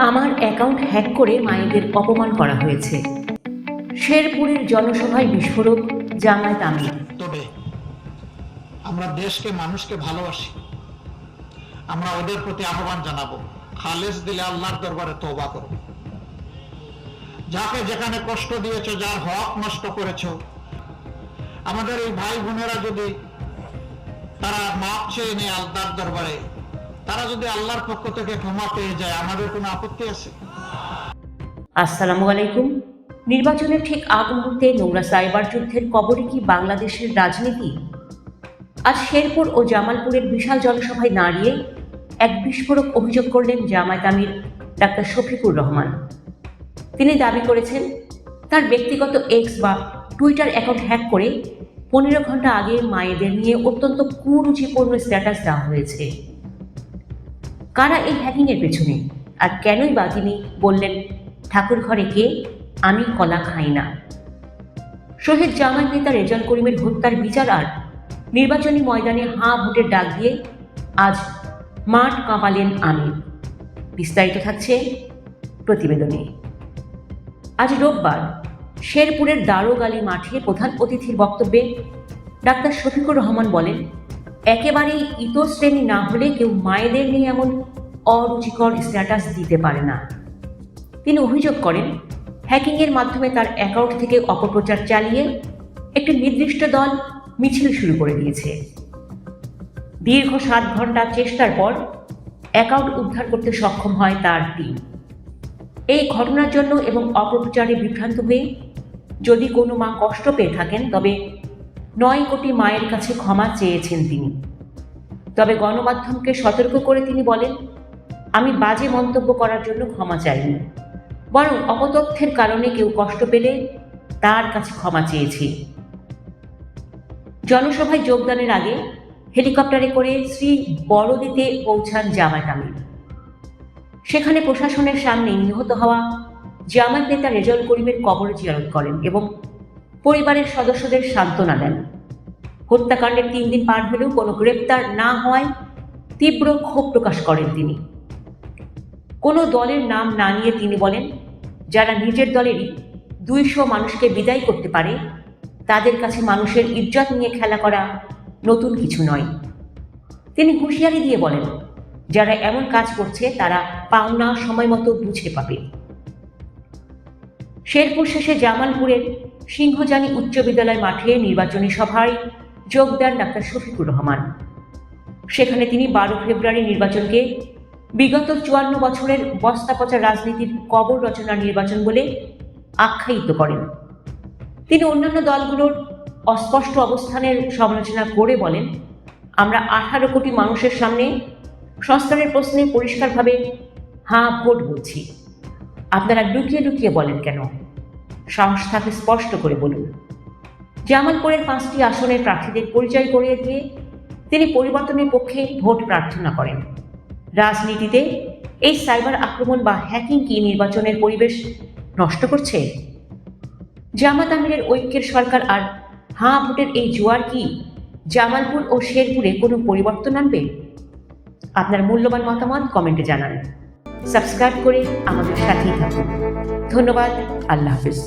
আমার account hack করে মায়েদের অপমান করা হয়েছে। শেরপুরের জনসভায় বিস্ফোরক, জামায়াত আমির। তবে আমরা দেশকে, মানুষকে ভালোবাসি। আমরা ওদের প্রতি আহ্বান জানাবো, খালেস দিলে আল্লাহর দরবারে তওবা করো। যাকে যেখানে কষ্ট দিয়েছো, যার হক নষ্ট করেছো, আমাদের এই ভাই বোনেরা যদি তারা মাপ চেয়ে নেয় আল্লাহর দরবারে, তারা যদি আল্লাহর পক্ষ থেকে ক্ষমা পেয়ে যায়, আমাদের কোনো আপত্তি আছে? আসসালামু আলাইকুম। নির্বাচনের ঠিক আগ মুহূর্তে নোংরা সাইবার যুদ্ধের কবরে কি বাংলাদেশের রাজনীতি? আজ শেরপুর ও জামালপুরের বিশাল জনসভায় দাঁড়িয়ে এক বিস্ফোরক অভিযোগ করলেন জামায়াত আমির ডাক্তার শফিকুর রহমান। তিনি দাবি করেছেন, তার ব্যক্তিগত এক্স বা টুইটার অ্যাকাউন্ট হ্যাক করে 15 ঘন্টা আগে মায়েদের নিয়ে অত্যন্ত কুরুচিপূর্ণ স্ট্যাটাস দেওয়া হয়েছে। কারা এই হ্যাকিংয়ের পেছনে, আর কেনই বা তিনি বললেন ঠাকুর ঘরে কে, আমি কলা খাই না? শহীদ জামায়াত নেতা রেজাউল করিমের হত্যার বিচার আর নির্বাচনী ময়দানে হাঁ ভোটের ডাক দিয়ে আজ মাঠ কাঁপালেন আমির। বিস্তারিত থাকছে প্রতিবেদনে। আজ রোববার শেরপুরের দারোগালী মাঠে প্রধান অতিথির বক্তব্যে ডাক্তার শফিকুর রহমান বলেন, একেবারেই ইতশ্রেণী না হলে কেউ মায়েদের নিয়ে এমন অরুচিকর স্ট্যাটাস দিতে পারে না। তিনি অভিযোগ করেন, হ্যাকিংয়ের মাধ্যমে তার অ্যাকাউন্ট থেকে অপপ্রচার চালিয়ে একটি নির্দিষ্ট দল মিছিল শুরু করে দিয়েছে। দীর্ঘ 7 ঘন্টা চেষ্টার পর অ্যাকাউন্ট উদ্ধার করতে সক্ষম হয় তার টিম। এই ঘটনার জন্য এবং অপপ্রচারে বিভ্রান্ত হয়ে যদি কোনো মা কষ্ট পেয়ে থাকেন, তবে 9 কোটি মায়ের কাছে ক্ষমা চেয়েছেন তিনি। তবে গণমাধ্যমকে সতর্ক করে তিনি বলেন, আমি বাজে মন্তব্য করার জন্য ক্ষমা চাইনি, বরং অপতথ্যের কারণে কেউ কষ্ট পেলে তার কাছে ক্ষমা চেয়েছি। জনসভায় যোগদানের আগে হেলিকপ্টারে করে শ্রী বড়দিতে পৌঁছান জামায়াত আমির। সেখানে প্রশাসনের সামনে নিহত হওয়া জামায়াত নেতা রেজাউল করিমের কবর জিয়ারত করেন এবং পরিবারের সদস্যদের সান্ত্বনা দেন। হত্যাকাণ্ডের 3 দিন পার হলেও কোনো গ্রেপ্তার না হওয়ায় তীব্র ক্ষোভ প্রকাশ করেন তিনি। কোনো দলের নাম না নিয়ে তিনি বলেন, যারা নিজের দলেরই 200 মানুষকে বিদায় করতে পারে, তাদের কাছে মানুষের ইজ্জত নিয়ে খেলা করা নতুন কিছু নয়। তিনি হুঁশিয়ারি দিয়ে বলেন, যারা এমন কাজ করছে তারা পাওনা সময় মতো বুঝে পাবে। শেরপুর শেষে জামালপুরের সিংহজানি উচ্চ বিদ্যালয় মাঠে নির্বাচনী সভায় যোগ দেন ডাক্তার শফিকুর রহমান। সেখানে তিনি 12 ফেব্রুয়ারি নির্বাচনকে বিগত 54 বছরের বস্তাপচা রাজনীতির কবর রচনার নির্বাচন বলে আখ্যায়িত করেন। তিনি অন্যান্য দলগুলোর অস্পষ্ট অবস্থানের সমালোচনা করে বলেন, আমরা 18 কোটি মানুষের সামনে সংস্কারের প্রশ্নে পরিষ্কারভাবে হাঁ ভোট বলছি। আপনারা লুকিয়ে লুকিয়ে বলেন কেন? সাহস থাকে স্পষ্ট করে বলুন। জামালপুরের 5টি আসনের প্রার্থীদের পরিচয় করিয়ে দিয়ে তিনি পরিবর্তনের পক্ষে ভোট প্রার্থনা করেন। রাজনীতিতে এই সাইবার আক্রমণ বা হ্যাকিং কি নির্বাচনের পরিবেশ নষ্ট করছে? জামায়াত আমিরের ঐক্যের সরকার আর হাঁ ভোটের এই জোয়ার কি জামালপুর ও শেরপুরে কোনো পরিবর্তন আনবে? আপনার মূল্যবান মতামত কমেন্টে জানান। সাবস্ক্রাইব করে আমাদের সাথেই থাকুন। ধন্যবাদ। আল্লাহ হাফিজ।